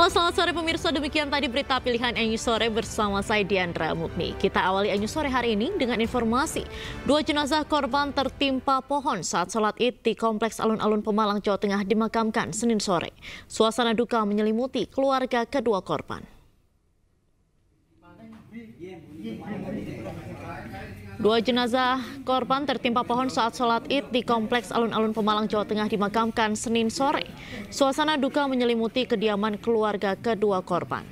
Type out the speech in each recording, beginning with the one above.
Halo, selamat sore pemirsa. Demikian tadi berita pilihan Anyu Sore bersama saya Diandra Mukni. Kita awali Anyu Sore hari ini dengan informasi. 2 jenazah korban tertimpa pohon saat sholat Id di Kompleks Alun-Alun Pemalang, Jawa Tengah dimakamkan Senin sore. Suasana duka menyelimuti keluarga kedua korban. 2 jenazah korban tertimpa pohon saat sholat Id di Kompleks Alun-Alun Pemalang, Jawa Tengah dimakamkan Senin sore. Suasana duka menyelimuti kediaman keluarga kedua korban.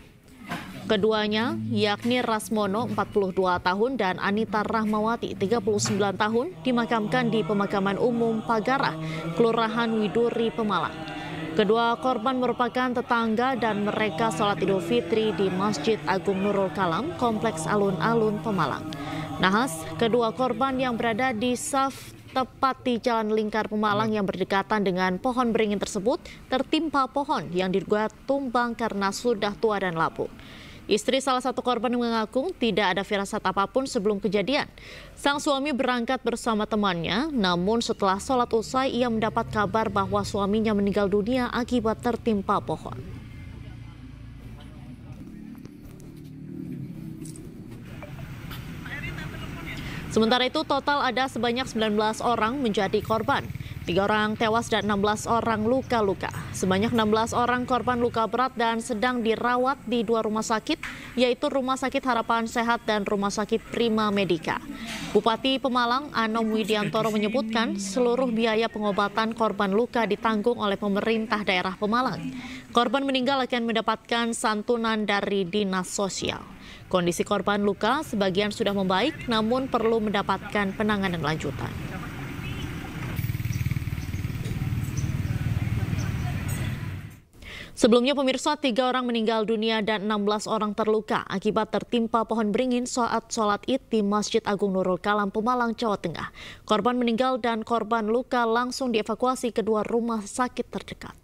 Keduanya, yakni Rasmono 42 tahun dan Anita Rahmawati 39 tahun, dimakamkan di Pemakaman Umum Pagarah, Kelurahan Widuri, Pemalang. Kedua korban merupakan tetangga dan mereka sholat Idul Fitri di Masjid Agung Nurul Kalam, Kompleks Alun-Alun Pemalang. Nahas, kedua korban yang berada di saf tepat di Jalan Lingkar Pemalang yang berdekatan dengan pohon beringin tersebut tertimpa pohon yang diduga tumbang karena sudah tua dan lapuk. Istri salah satu korban mengaku tidak ada firasat apapun sebelum kejadian. Sang suami berangkat bersama temannya, namun setelah sholat usai ia mendapat kabar bahwa suaminya meninggal dunia akibat tertimpa pohon. Sementara itu total ada sebanyak 19 orang menjadi korban. 3 orang tewas dan 16 orang luka-luka. Sebanyak 16 orang korban luka berat dan sedang dirawat di 2 rumah sakit, yaitu Rumah Sakit Harapan Sehat dan Rumah Sakit Prima Medika. Bupati Pemalang Anom Widiantoro menyebutkan seluruh biaya pengobatan korban luka ditanggung oleh pemerintah daerah Pemalang. Korban meninggal akan mendapatkan santunan dari Dinas Sosial. Kondisi korban luka sebagian sudah membaik, namun perlu mendapatkan penanganan lanjutan. Sebelumnya pemirsa, 3 orang meninggal dunia dan 16 orang terluka akibat tertimpa pohon beringin saat sholat Id di Masjid Agung Nurul Kalam, Pemalang, Jawa Tengah. Korban meninggal dan korban luka langsung dievakuasi ke 2 rumah sakit terdekat.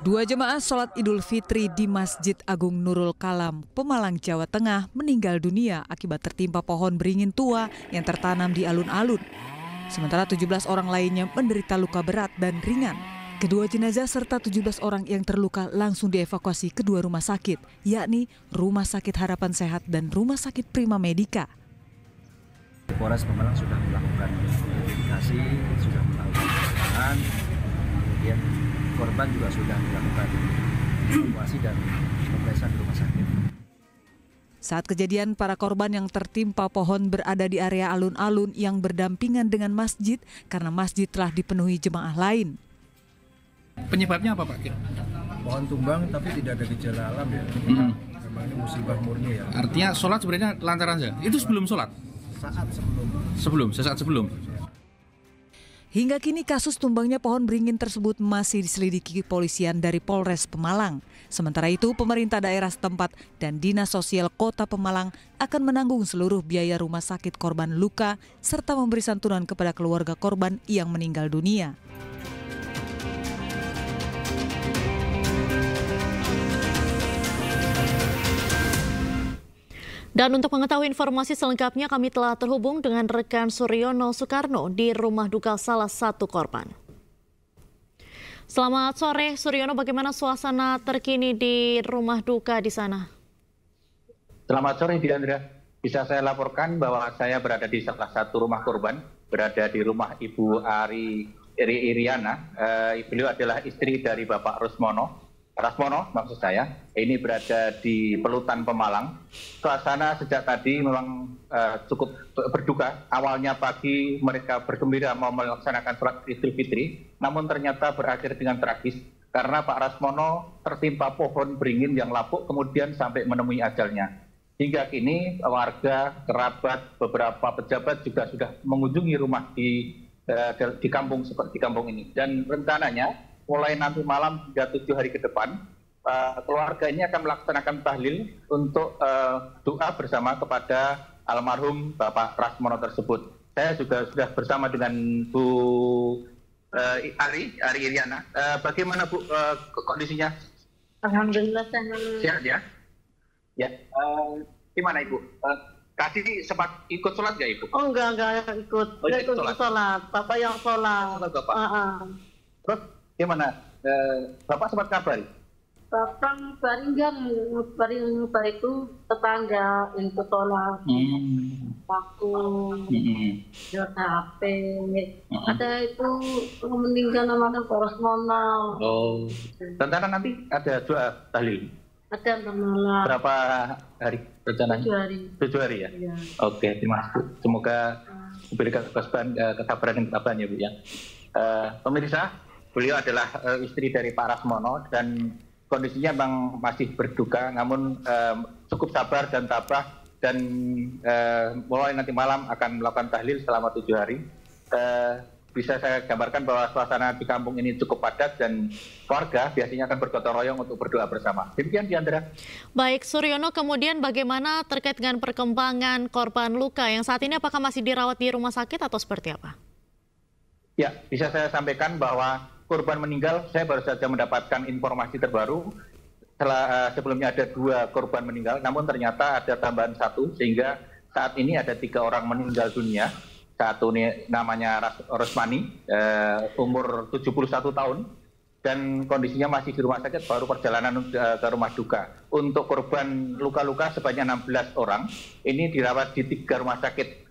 Dua jemaah sholat Idul Fitri di Masjid Agung Nurul Kalam, Pemalang, Jawa Tengah meninggal dunia akibat tertimpa pohon beringin tua yang tertanam di alun-alun. Sementara 17 orang lainnya menderita luka berat dan ringan. Kedua jenazah serta 17 orang yang terluka langsung dievakuasi ke 2 rumah sakit, yakni Rumah Sakit Harapan Sehat dan Rumah Sakit Prima Medika. Polres Pemalang sudah melakukan identifikasi, sudah melakukan penanganan, kemudian korban juga sudah melakukan evakuasi dan pemeriksaan di rumah sakit. Saat kejadian, para korban yang tertimpa pohon berada di area alun-alun yang berdampingan dengan masjid karena masjid telah dipenuhi jemaah lain. Penyebabnya apa, Pak? Pohon tumbang tapi tidak ada gejala alam ya. Memang ini musibah murni ya. Artinya sholat sebenarnya lantaran saja. Itu sebelum sholat? Sesaat sebelum. Hingga kini kasus tumbangnya pohon beringin tersebut masih diselidiki kepolisian dari Polres Pemalang. Sementara itu, pemerintah daerah setempat dan Dinas Sosial Kota Pemalang akan menanggung seluruh biaya rumah sakit korban luka serta memberi santunan kepada keluarga korban yang meninggal dunia. Dan untuk mengetahui informasi selengkapnya kami telah terhubung dengan rekan Suryono Soekarno di rumah duka salah satu korban. Selamat sore Suryono, bagaimana suasana terkini di rumah duka di sana? Selamat sore Diandra, bisa saya laporkan bahwa saya berada di salah satu rumah korban, berada di rumah Ibu Iriana. Beliau adalah istri dari Bapak Rasmono maksud saya, ini berada di Pelutan Pemalang. Suasana sejak tadi memang cukup berduka. Awalnya pagi mereka bergembira mau melaksanakan sholat Idul Fitri, namun ternyata berakhir dengan tragis karena Pak Rasmono tertimpa pohon beringin yang lapuk kemudian sampai menemui ajalnya. Hingga kini warga, kerabat, beberapa pejabat juga sudah mengunjungi rumah di kampung seperti kampung ini. Dan rencananya mulai nanti malam hingga 7 hari ke depan, keluarga ini akan melaksanakan tahlil untuk doa bersama kepada almarhum Bapak Prasmono tersebut. Saya juga sudah bersama dengan Bu Ari Iriana. Bagaimana Bu kondisinya? Alhamdulillah Sehat ya? Ya. Gimana Ibu? Tadi sempat ikut sholat nggak Ibu? Oh enggak ikut. Oh, Enggak ikut sholat. sholat. Bapak yang sholat. Oh, Bapak. Terus gimana? Bapak sempat kabari? Bapak baring itu tetangga yang ikut sholat. Waktu jual HP. Ada itu meninggal namanya Prasmono. Oh. Tentara nanti ada doa tahlil. Ada malam. Berapa hari rencananya? 7 hari. 7 hari ya? Iya. Oke, terima kasih. Semoga diberikan kesabaran dan ketabahan ya Bu ya. Pemirsa, beliau adalah istri dari Pak Prasmono dan kondisinya memang masih berduka, namun cukup sabar dan tabah dan mulai nanti malam akan melakukan tahlil selama 7 hari. Bisa saya gambarkan bahwa suasana di kampung ini cukup padat dan warga biasanya akan bergotong royong untuk berdoa bersama. Demikian Diandra. Baik, Suryono, kemudian bagaimana terkait dengan perkembangan korban luka yang saat ini, apakah masih dirawat di rumah sakit atau seperti apa? Ya, bisa saya sampaikan bahwa korban meninggal, saya baru saja mendapatkan informasi terbaru. Sebelumnya ada 2 korban meninggal, namun ternyata ada tambahan 1, sehingga saat ini ada 3 orang meninggal dunia. Satu ini namanya Rosmani, umur 71 tahun, dan kondisinya masih di rumah sakit, baru perjalanan ke rumah duka. Untuk korban luka-luka sebanyak 16 orang, ini dirawat di 3 rumah sakit.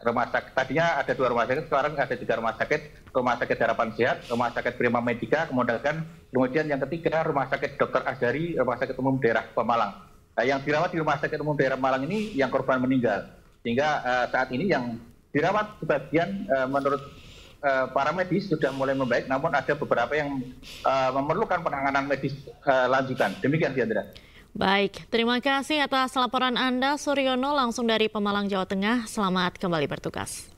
Tadinya ada 2 rumah sakit, sekarang ada 3 rumah sakit. Rumah sakit Harapan Sehat, Rumah sakit Prima Medika, kemudian yang ketiga Rumah sakit Dr. Azhari, Rumah sakit Umum Daerah Pemalang. Yang dirawat di Rumah sakit Umum Daerah Pemalang ini yang korban meninggal. Sehingga saat ini yang dirawat sebagian menurut para medis sudah mulai membaik, namun ada beberapa yang memerlukan penanganan medis lanjutan. Demikian Diandra. Baik, terima kasih atas laporan Anda, Suryono, langsung dari Pemalang, Jawa Tengah. Selamat kembali bertugas.